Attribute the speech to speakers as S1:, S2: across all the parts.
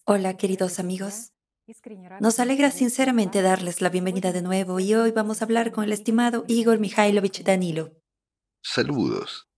S1: Hola, queridos amigos. Nos alegra sinceramente darles la bienvenida de nuevo y hoy vamos a hablar con el estimado Igor Mikhailovich Danilo.
S2: Saludos.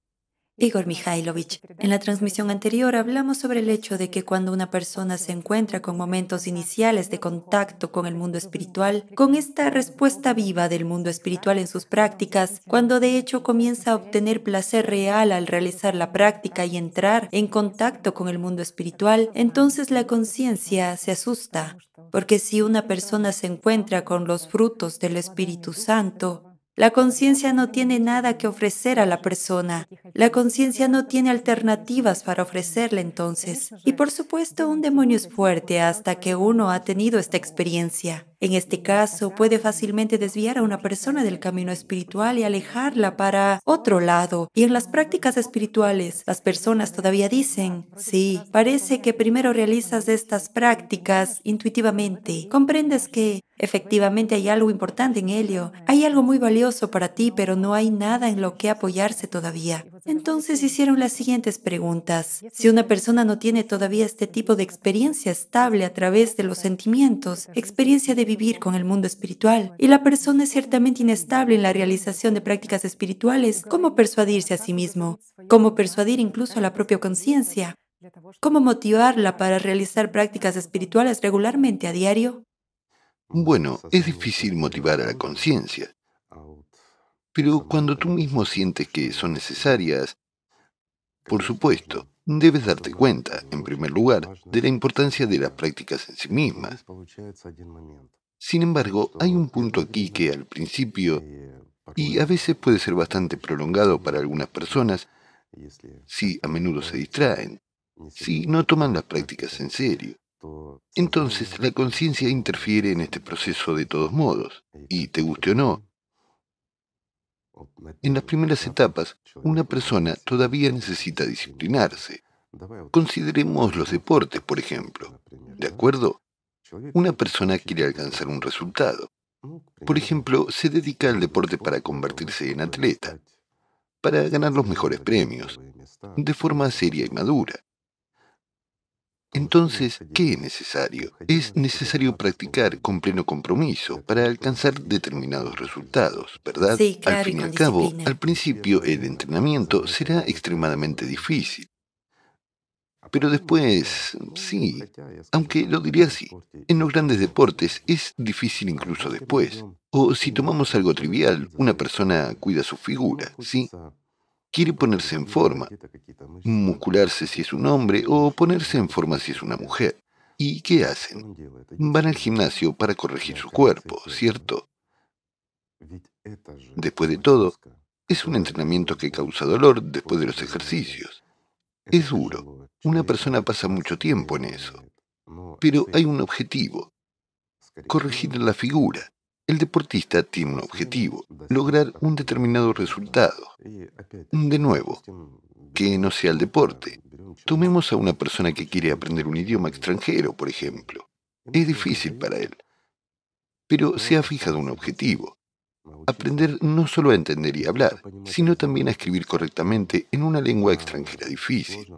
S1: Igor Mikhailovich, en la transmisión anterior hablamos sobre el hecho de que cuando una persona se encuentra con momentos iniciales de contacto con el mundo espiritual, con esta respuesta viva del mundo espiritual en sus prácticas, cuando de hecho comienza a obtener placer real al realizar la práctica y entrar en contacto con el mundo espiritual, entonces la conciencia se asusta, porque si una persona se encuentra con los frutos del Espíritu Santo, la conciencia no tiene nada que ofrecer a la persona. La conciencia no tiene alternativas para ofrecerle entonces. Y por supuesto, un demonio es fuerte hasta que uno ha tenido esta experiencia. En este caso, puede fácilmente desviar a una persona del camino espiritual y alejarla para otro lado. Y en las prácticas espirituales, las personas todavía dicen, sí, parece que primero realizas estas prácticas intuitivamente. Comprendes que efectivamente hay algo importante en ello, hay algo muy valioso para ti, pero no hay nada en lo que apoyarse todavía. Entonces hicieron las siguientes preguntas. Si una persona no tiene todavía este tipo de experiencia estable a través de los sentimientos, experiencia de vivir con el mundo espiritual, y la persona es ciertamente inestable en la realización de prácticas espirituales, ¿cómo persuadirse a sí mismo? ¿Cómo persuadir incluso a la propia conciencia? ¿Cómo motivarla para realizar prácticas espirituales regularmente a diario?
S2: Bueno, es difícil motivar a la conciencia, pero cuando tú mismo sientes que son necesarias, por supuesto, debes darte cuenta, en primer lugar, de la importancia de las prácticas en sí mismas. Sin embargo, hay un punto aquí que al principio, y a veces puede ser bastante prolongado para algunas personas, si a menudo se distraen, si no toman las prácticas en serio. Entonces, la conciencia interfiere en este proceso de todos modos, y te guste o no, en las primeras etapas, una persona todavía necesita disciplinarse. Consideremos los deportes, por ejemplo. ¿De acuerdo? Una persona quiere alcanzar un resultado. Por ejemplo, se dedica al deporte para convertirse en atleta, para ganar los mejores premios, de forma seria y madura. Entonces, ¿qué es necesario? Es necesario practicar con pleno compromiso para alcanzar determinados resultados, ¿verdad?
S1: Sí,
S2: Al
S1: claro, y
S2: fin y
S1: con
S2: al cabo,
S1: disciplina.
S2: al principio el entrenamiento será extremadamente difícil, pero después, sí, aunque lo diré así, en los grandes deportes es difícil incluso después. O si tomamos algo trivial, una persona cuida su figura, ¿sí? Quiere ponerse en forma, muscularse si es un hombre o ponerse en forma si es una mujer. ¿Y qué hacen? Van al gimnasio para corregir su cuerpo, ¿cierto? Después de todo, es un entrenamiento que causa dolor después de los ejercicios. Es duro. Una persona pasa mucho tiempo en eso. Pero hay un objetivo, corregir la figura. El deportista tiene un objetivo, lograr un determinado resultado. De nuevo, que no sea el deporte. Tomemos a una persona que quiere aprender un idioma extranjero, por ejemplo. Es difícil para él, pero se ha fijado un objetivo. Aprender no solo a entender y hablar, sino también a escribir correctamente en una lengua extranjera difícil.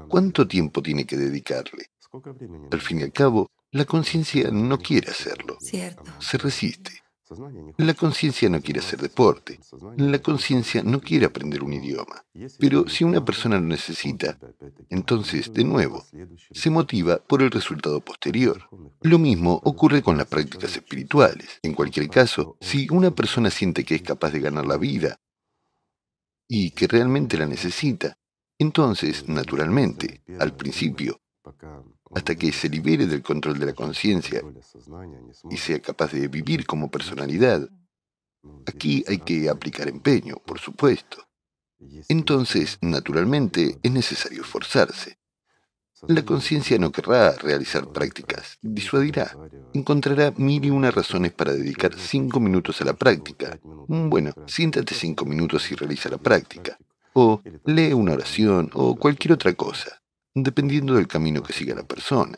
S2: ¿Cuánto tiempo tiene que dedicarle? Al fin y al cabo, la conciencia no quiere hacerlo.
S1: Cierto.
S2: Se resiste. La conciencia no quiere hacer deporte. La conciencia no quiere aprender un idioma. Pero si una persona lo necesita, entonces, de nuevo, se motiva por el resultado posterior. Lo mismo ocurre con las prácticas espirituales. En cualquier caso, si una persona siente que es capaz de ganar la vida y que realmente la necesita, entonces, naturalmente, al principio, hasta que se libere del control de la conciencia y sea capaz de vivir como personalidad, aquí hay que aplicar empeño, por supuesto. Entonces, naturalmente, es necesario esforzarse. La conciencia no querrá realizar prácticas, disuadirá. Encontrará mil y una razones para dedicar 5 minutos a la práctica. Bueno, siéntate 5 minutos y realiza la práctica. O lee una oración o cualquier otra cosa, dependiendo del camino que siga la persona.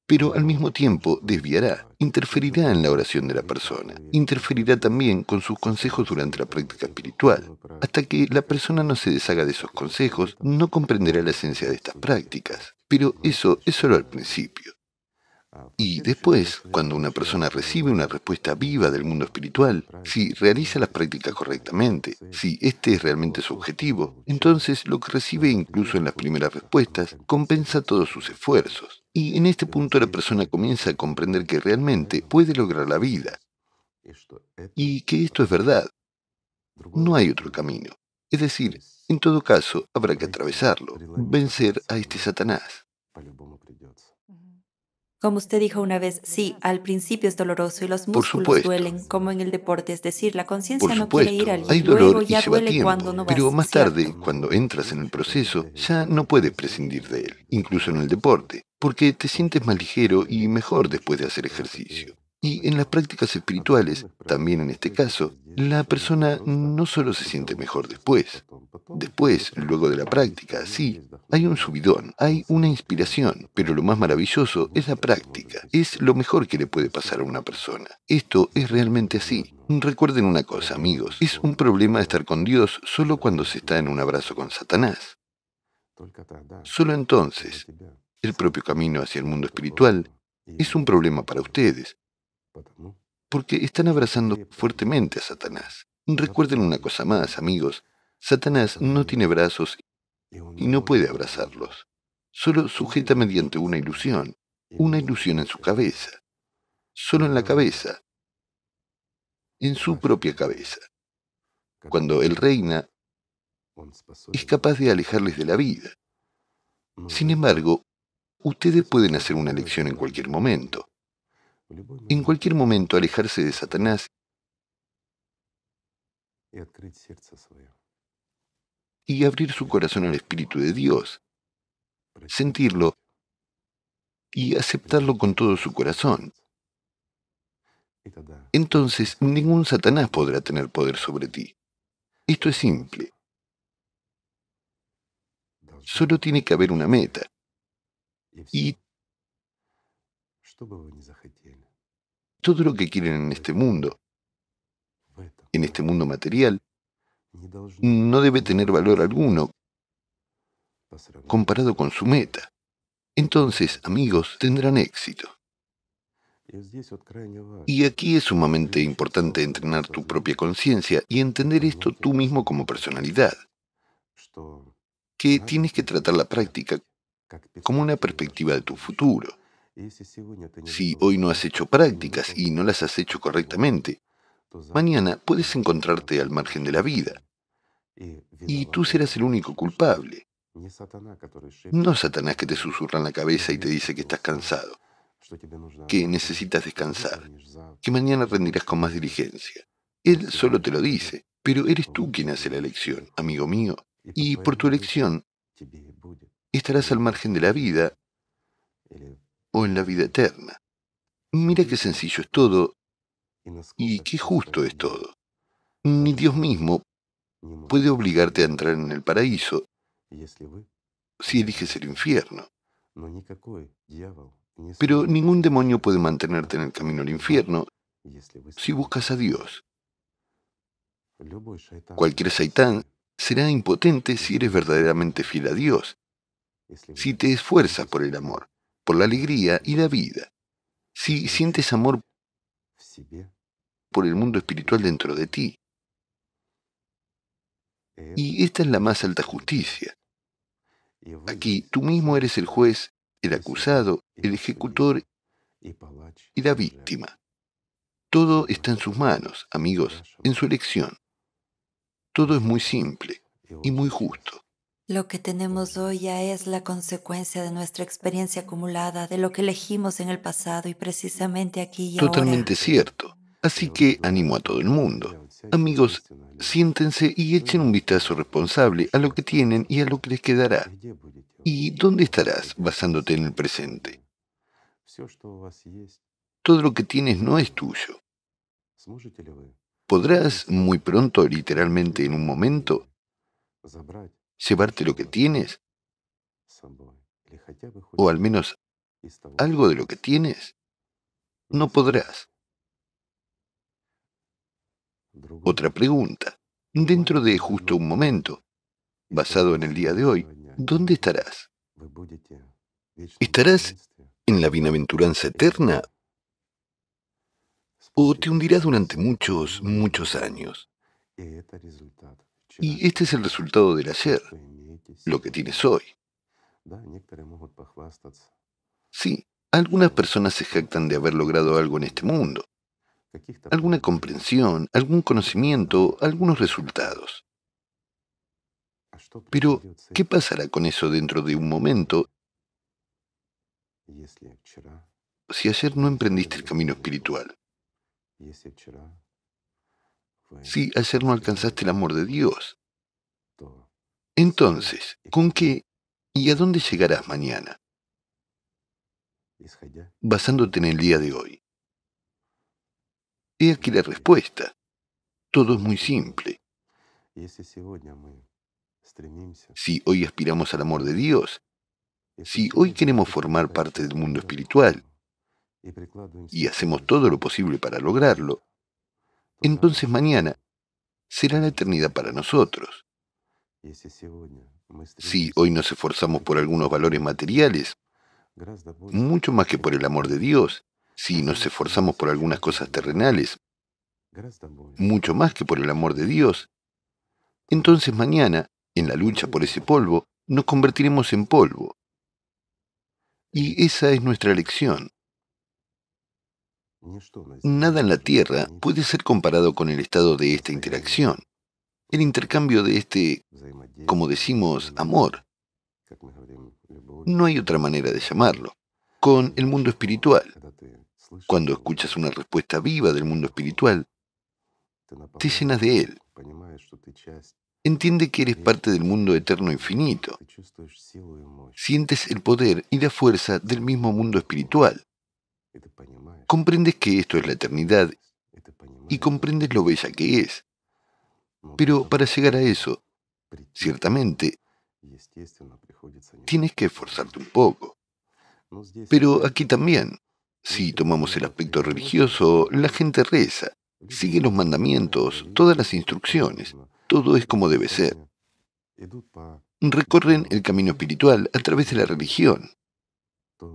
S2: Pero al mismo tiempo desviará, interferirá en la oración de la persona, interferirá también con sus consejos durante la práctica espiritual. Hasta que la persona no se deshaga de esos consejos, no comprenderá la esencia de estas prácticas. Pero eso es solo al principio. Y después, cuando una persona recibe una respuesta viva del mundo espiritual, si realiza las prácticas correctamente, si este es realmente su objetivo, entonces lo que recibe incluso en las primeras respuestas compensa todos sus esfuerzos. Y en este punto la persona comienza a comprender que realmente puede lograr la vida y que esto es verdad. No hay otro camino. Es decir, en todo caso, habrá que atravesarlo, vencer a este Satanás.
S1: Como usted dijo una vez, sí, al principio es doloroso y los
S2: Por
S1: músculos
S2: supuesto,
S1: duelen, como en el deporte, es decir, la
S2: por
S1: conciencia no quiere ir
S2: supuesto,
S1: allí,
S2: hay
S1: luego
S2: dolor y
S1: ya
S2: lleva
S1: duele cuando
S2: tiempo,
S1: no
S2: pero
S1: vas,
S2: más tarde,
S1: ¿cierto?
S2: cuando entras en el proceso, ya no puedes prescindir de él, incluso en el deporte, porque te sientes más ligero y mejor después de hacer ejercicio. Y en las prácticas espirituales, también en este caso, la persona no solo se siente mejor después, luego de la práctica, sí, hay un subidón, hay una inspiración, pero lo más maravilloso es la práctica. Es lo mejor que le puede pasar a una persona. Esto es realmente así. Recuerden una cosa, amigos, es un problema estar con Dios solo cuando se está en un abrazo con Satanás. Solo entonces, el propio camino hacia el mundo espiritual es un problema para ustedes, porque están abrazando fuertemente a Satanás. Recuerden una cosa más, amigos, Satanás no tiene brazos y no puede abrazarlos. Solo sujeta mediante una ilusión en su cabeza, solo en la cabeza, en su propia cabeza. Cuando él reina, es capaz de alejarles de la vida. Sin embargo, ustedes pueden hacer una elección en cualquier momento alejarse de Satanás y abrir su corazón al Espíritu de Dios, sentirlo y aceptarlo con todo su corazón. Entonces, ningún Satanás podrá tener poder sobre ti. Esto es simple. Solo tiene que haber una meta. Y todo lo que quieren en este mundo material, no debe tener valor alguno comparado con su meta. Entonces, amigos, tendrán éxito. Y aquí es sumamente importante entrenar tu propia conciencia y entender esto tú mismo como personalidad, que tienes que tratar la práctica como una perspectiva de tu futuro. Si hoy no has hecho prácticas y no las has hecho correctamente, mañana puedes encontrarte al margen de la vida y tú serás el único culpable. No Satanás que te susurra en la cabeza y te dice que estás cansado, que necesitas descansar, que mañana rendirás con más diligencia. Él solo te lo dice, pero eres tú quien hace la elección, amigo mío, y por tu elección estarás al margen de la vida o en la vida eterna. Mira qué sencillo es todo y qué justo es todo. Ni Dios mismo puede obligarte a entrar en el paraíso si eliges el infierno. Pero ningún demonio puede mantenerte en el camino al infierno si buscas a Dios. Cualquier Saitán será impotente si eres verdaderamente fiel a Dios, si te esfuerzas por el amor, por la alegría y la vida, si sientes amor por el mundo espiritual dentro de ti. Y esta es la más alta justicia. Aquí tú mismo eres el juez, el acusado, el ejecutor y la víctima. Todo está en sus manos, amigos, en su elección. Todo es muy simple y muy justo.
S1: Lo que tenemos hoy ya es la consecuencia de nuestra experiencia acumulada, de lo que elegimos en el pasado y precisamente aquí y
S2: Totalmente
S1: ahora.
S2: cierto. Así que animo a todo el mundo. Amigos, siéntense y echen un vistazo responsable a lo que tienen y a lo que les quedará. ¿Y dónde estarás basándote en el presente? Todo lo que tienes no es tuyo. ¿Podrás muy pronto, literalmente en un momento, llevarte lo que tienes? ¿O al menos algo de lo que tienes? No podrás. Otra pregunta. Dentro de justo un momento, basado en el día de hoy, ¿dónde estarás? ¿Estarás en la bienaventuranza eterna o te hundirás durante muchos, muchos años? Y este es el resultado del ayer, lo que tienes hoy. Sí, algunas personas se jactan de haber logrado algo en este mundo, alguna comprensión, algún conocimiento, algunos resultados. Pero, ¿qué pasará con eso dentro de un momento si ayer no emprendiste el camino espiritual? Si ayer no alcanzaste el amor de Dios, entonces, ¿con qué y a dónde llegarás mañana? Basándote en el día de hoy. He aquí la respuesta. Todo es muy simple. Si hoy aspiramos al amor de Dios, si hoy queremos formar parte del mundo espiritual y hacemos todo lo posible para lograrlo, entonces mañana será la eternidad para nosotros. Si hoy nos esforzamos por algunos valores materiales, mucho más que por el amor de Dios, si nos esforzamos por algunas cosas terrenales, mucho más que por el amor de Dios, entonces mañana, en la lucha por ese polvo, nos convertiremos en polvo. Y esa es nuestra elección. Nada en la Tierra puede ser comparado con el estado de esta interacción, el intercambio de este, como decimos, amor. No hay otra manera de llamarlo. Con el mundo espiritual. Cuando escuchas una respuesta viva del mundo espiritual, te llenas de él. Entiende que eres parte del mundo eterno infinito. Sientes el poder y la fuerza del mismo mundo espiritual. Comprendes que esto es la eternidad y comprendes lo bella que es. Pero para llegar a eso, ciertamente, tienes que esforzarte un poco. Pero aquí también, si tomamos el aspecto religioso, la gente reza, sigue los mandamientos, todas las instrucciones, todo es como debe ser. Recorren el camino espiritual a través de la religión.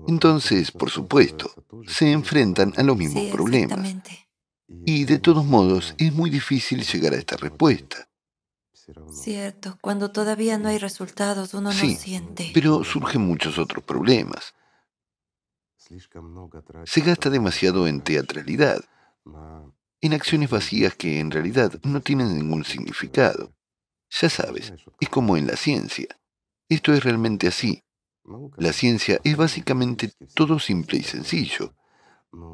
S2: Entonces, por supuesto, se enfrentan a los mismos
S1: Sí,
S2: problemas.
S1: exactamente.
S2: Y de todos modos, es muy difícil llegar a esta respuesta.
S1: Cierto, cuando todavía no hay resultados, uno no
S2: Sí,
S1: siente.
S2: pero surgen muchos otros problemas. Se gasta demasiado en teatralidad, en acciones vacías que en realidad no tienen ningún significado. Ya sabes, es como en la ciencia. Esto es realmente así. La ciencia es básicamente todo simple y sencillo,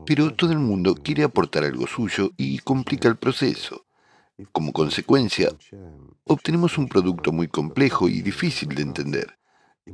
S2: pero todo el mundo quiere aportar algo suyo y complica el proceso. Como consecuencia, obtenemos un producto muy complejo y difícil de entender,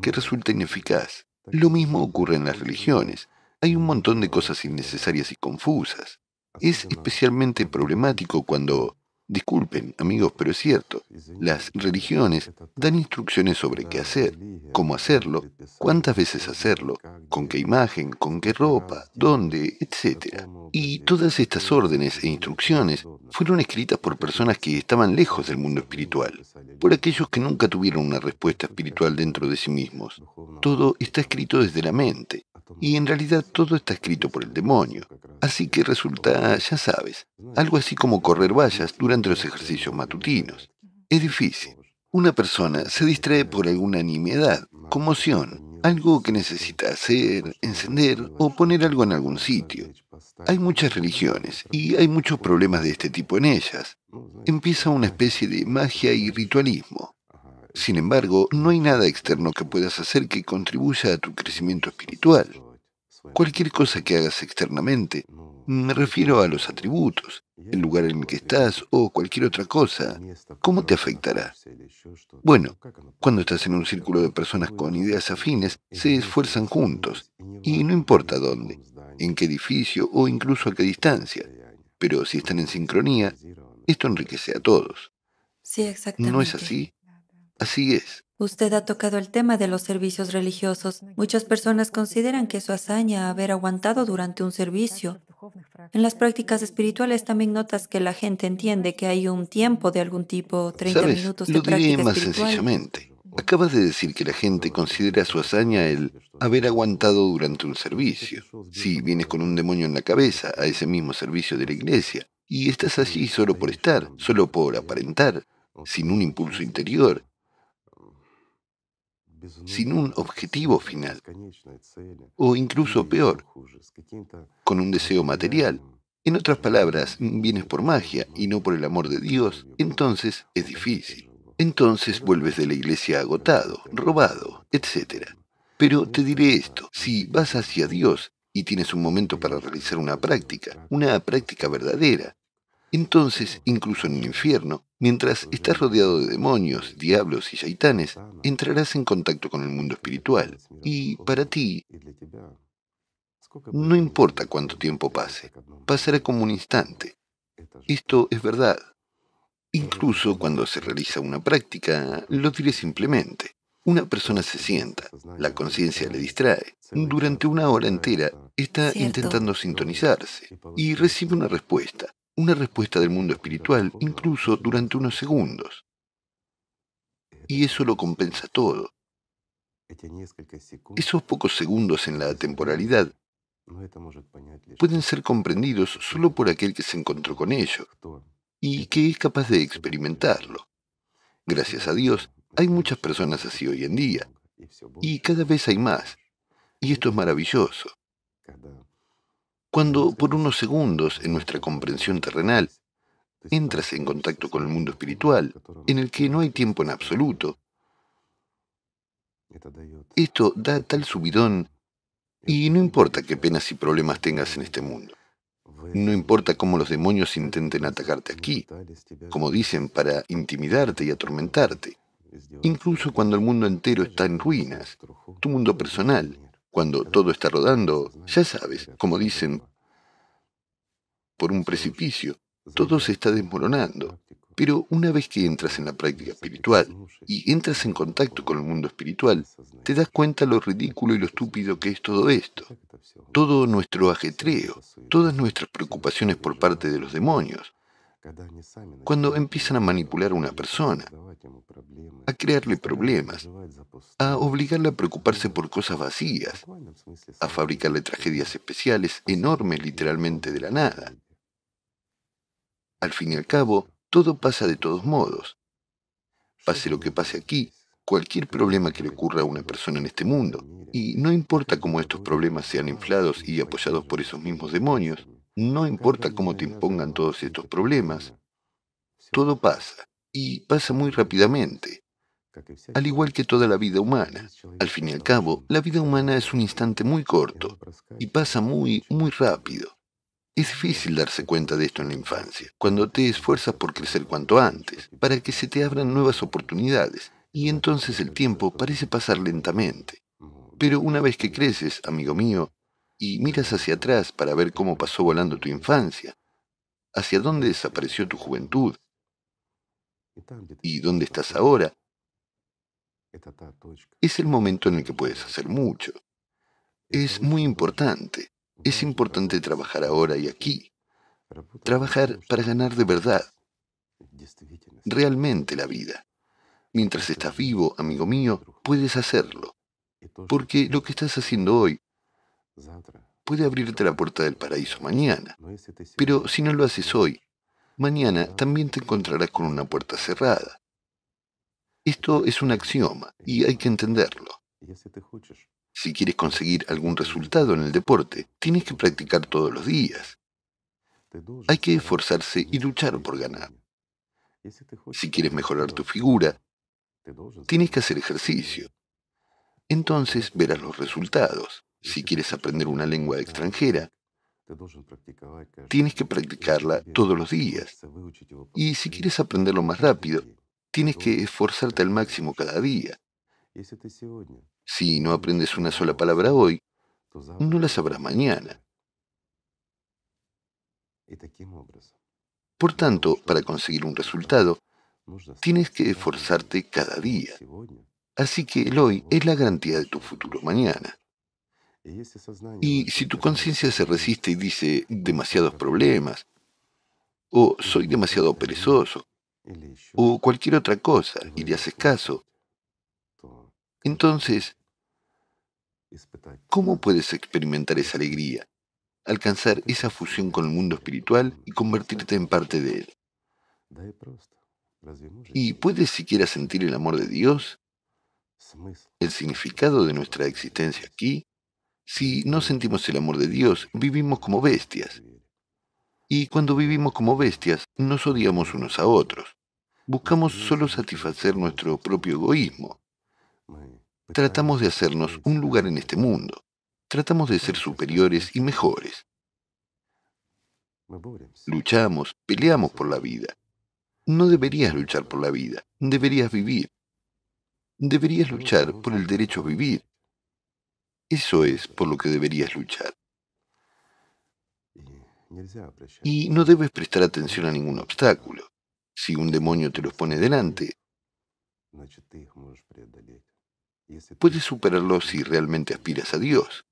S2: que resulta ineficaz. Lo mismo ocurre en las religiones. Hay un montón de cosas innecesarias y confusas. Es especialmente problemático cuando, disculpen amigos, pero es cierto, las religiones dan instrucciones sobre qué hacer, cómo hacerlo, cuántas veces hacerlo, con qué imagen, con qué ropa, dónde, etc. Y todas estas órdenes e instrucciones fueron escritas por personas que estaban lejos del mundo espiritual, por aquellos que nunca tuvieron una respuesta espiritual dentro de sí mismos. Todo está escrito desde la mente, y en realidad todo está escrito por el demonio. Así que resulta, ya sabes, algo así como correr vallas durante los ejercicios matutinos. Es difícil. Una persona se distrae por alguna nimiedad, conmoción, algo que necesita hacer, encender o poner algo en algún sitio. Hay muchas religiones y hay muchos problemas de este tipo en ellas. Empieza una especie de magia y ritualismo. Sin embargo, no hay nada externo que puedas hacer que contribuya a tu crecimiento espiritual. Cualquier cosa que hagas externamente, me refiero a los atributos, el lugar en el que estás o cualquier otra cosa, ¿cómo te afectará? Bueno, cuando estás en un círculo de personas con ideas afines, se esfuerzan juntos, y no importa dónde, en qué edificio o incluso a qué distancia, pero si están en sincronía, esto enriquece a todos.
S1: Sí,
S2: ¿No es
S1: exactamente.
S2: así? Así es.
S1: Usted ha tocado el tema de los servicios religiosos. Muchas personas consideran que es su hazaña haber aguantado durante un servicio. En las prácticas espirituales también notas que la gente entiende que hay un tiempo de algún tipo, 30
S2: ¿Sabes?
S1: minutos de
S2: Lo diré
S1: práctica
S2: más
S1: espiritual.
S2: sencillamente. Acabas de decir que la gente considera su hazaña el haber aguantado durante un servicio. Si vienes con un demonio en la cabeza a ese mismo servicio de la iglesia y estás allí solo por estar, solo por aparentar, sin un impulso interior, sin un objetivo final, o incluso peor, con un deseo material. En otras palabras, vienes por magia y no por el amor de Dios, entonces es difícil. Entonces vuelves de la iglesia agotado, robado, etc. Pero te diré esto, si vas hacia Dios y tienes un momento para realizar una práctica verdadera, entonces, incluso en el infierno, mientras estás rodeado de demonios, diablos y shaitanes, entrarás en contacto con el mundo espiritual. Y para ti, no importa cuánto tiempo pase, pasará como un instante. Esto es verdad. Incluso cuando se realiza una práctica, lo diré simplemente. Una persona se sienta, la conciencia le distrae. Durante una hora entera está
S1: Cierto.
S2: intentando sintonizarse y recibe una respuesta del mundo espiritual, incluso durante unos segundos. Y eso lo compensa todo. Esos pocos segundos en la temporalidad pueden ser comprendidos solo por aquel que se encontró con ello y que es capaz de experimentarlo. Gracias a Dios, hay muchas personas así hoy en día, y cada vez hay más, y esto es maravilloso. Cuando por unos segundos en nuestra comprensión terrenal entras en contacto con el mundo espiritual, en el que no hay tiempo en absoluto, esto da tal subidón, y no importa qué penas y problemas tengas en este mundo. No importa cómo los demonios intenten atacarte aquí, como dicen, para intimidarte y atormentarte. Incluso cuando el mundo entero está en ruinas, tu mundo personal, cuando todo está rodando, ya sabes, como dicen, por un precipicio, todo se está desmoronando. Pero una vez que entras en la práctica espiritual y entras en contacto con el mundo espiritual, te das cuenta lo ridículo y lo estúpido que es todo esto. Todo nuestro ajetreo, todas nuestras preocupaciones por parte de los demonios, cuando empiezan a manipular a una persona, a crearle problemas, a obligarle a preocuparse por cosas vacías, a fabricarle tragedias especiales, enormes literalmente de la nada. Al fin y al cabo, todo pasa de todos modos. Pase lo que pase aquí, cualquier problema que le ocurra a una persona en este mundo, y no importa cómo estos problemas sean inflados y apoyados por esos mismos demonios, no importa cómo te impongan todos estos problemas, todo pasa, y pasa muy rápidamente, al igual que toda la vida humana. Al fin y al cabo, la vida humana es un instante muy corto, y pasa muy, muy rápido. Es difícil darse cuenta de esto en la infancia, cuando te esfuerzas por crecer cuanto antes, para que se te abran nuevas oportunidades, y entonces el tiempo parece pasar lentamente. Pero una vez que creces, amigo mío, y miras hacia atrás para ver cómo pasó volando tu infancia, hacia dónde desapareció tu juventud, y dónde estás ahora, es el momento en el que puedes hacer mucho. Es muy importante. Es importante trabajar ahora y aquí. Trabajar para ganar de verdad, realmente la vida. Mientras estás vivo, amigo mío, puedes hacerlo. Porque lo que estás haciendo hoy puede abrirte la puerta del paraíso mañana. Pero si no lo haces hoy, mañana también te encontrarás con una puerta cerrada. Esto es un axioma y hay que entenderlo. Si quieres conseguir algún resultado en el deporte, tienes que practicar todos los días. Hay que esforzarse y luchar por ganar. Si quieres mejorar tu figura, tienes que hacer ejercicio. Entonces verás los resultados. Si quieres aprender una lengua extranjera, tienes que practicarla todos los días. Y si quieres aprenderlo más rápido, tienes que esforzarte al máximo cada día. Si no aprendes una sola palabra hoy, no la sabrás mañana. Por tanto, para conseguir un resultado, tienes que esforzarte cada día. Así que el hoy es la garantía de tu futuro mañana. Y si tu conciencia se resiste y dice demasiados problemas, o soy demasiado perezoso, o cualquier otra cosa, y le haces caso, Entonces, ¿cómo puedes experimentar esa alegría, alcanzar esa fusión con el mundo espiritual y convertirte en parte de él? ¿Y puedes siquiera sentir el amor de Dios, el significado de nuestra existencia aquí? Si no sentimos el amor de Dios, vivimos como bestias. Y cuando vivimos como bestias, nos odiamos unos a otros. Buscamos solo satisfacer nuestro propio egoísmo. Tratamos de hacernos un lugar en este mundo. Tratamos de ser superiores y mejores. Luchamos, peleamos por la vida. No deberías luchar por la vida, deberías vivir. Deberías luchar por el derecho a vivir. Eso es por lo que deberías luchar. Y no debes prestar atención a ningún obstáculo. Si un demonio te los pone delante, puedes superarlo si realmente aspiras a Dios.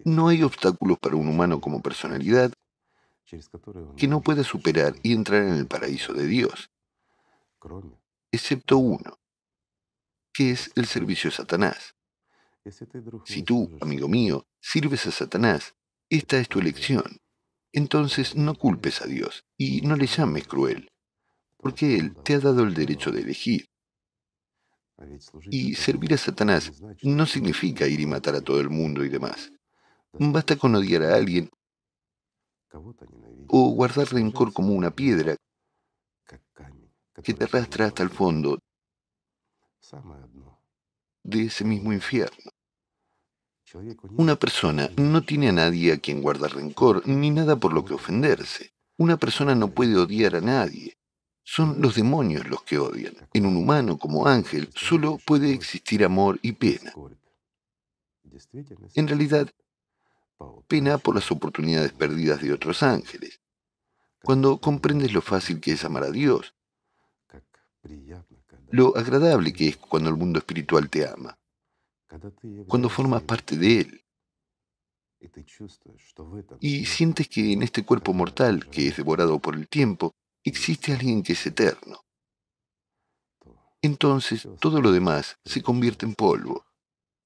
S2: No hay obstáculos para un humano como personalidad que no pueda superar y entrar en el paraíso de Dios, excepto uno, que es el servicio a Satanás. Si tú, amigo mío, sirves a Satanás, esta es tu elección. Entonces no culpes a Dios y no le llames cruel, porque Él te ha dado el derecho de elegir. Y servir a Satanás no significa ir y matar a todo el mundo y demás. Basta con odiar a alguien o guardar rencor como una piedra que te arrastra hasta el fondo de ese mismo infierno. Una persona no tiene a nadie a quien guardar rencor, ni nada por lo que ofenderse. Una persona no puede odiar a nadie. Son los demonios los que odian. En un humano como ángel solo puede existir amor y pena. En realidad, pena por las oportunidades perdidas de otros ángeles. Cuando comprendes lo fácil que es amar a Dios, lo agradable que es cuando el mundo espiritual te ama, cuando formas parte de él, y sientes que en este cuerpo mortal que es devorado por el tiempo, existe alguien que es eterno. Entonces todo lo demás se convierte en polvo.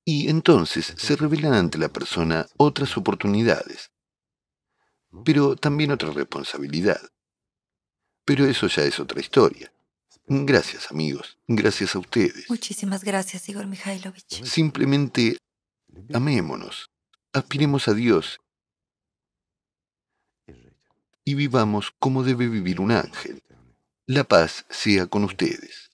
S2: Y entonces se revelan ante la persona otras oportunidades, pero también otra responsabilidad. Pero eso ya es otra historia. Gracias, amigos. Gracias a ustedes.
S1: Muchísimas gracias, Igor Mikhailovich.
S2: Simplemente amémonos, aspiremos a Dios y vivamos como debe vivir un ángel. La paz sea con ustedes.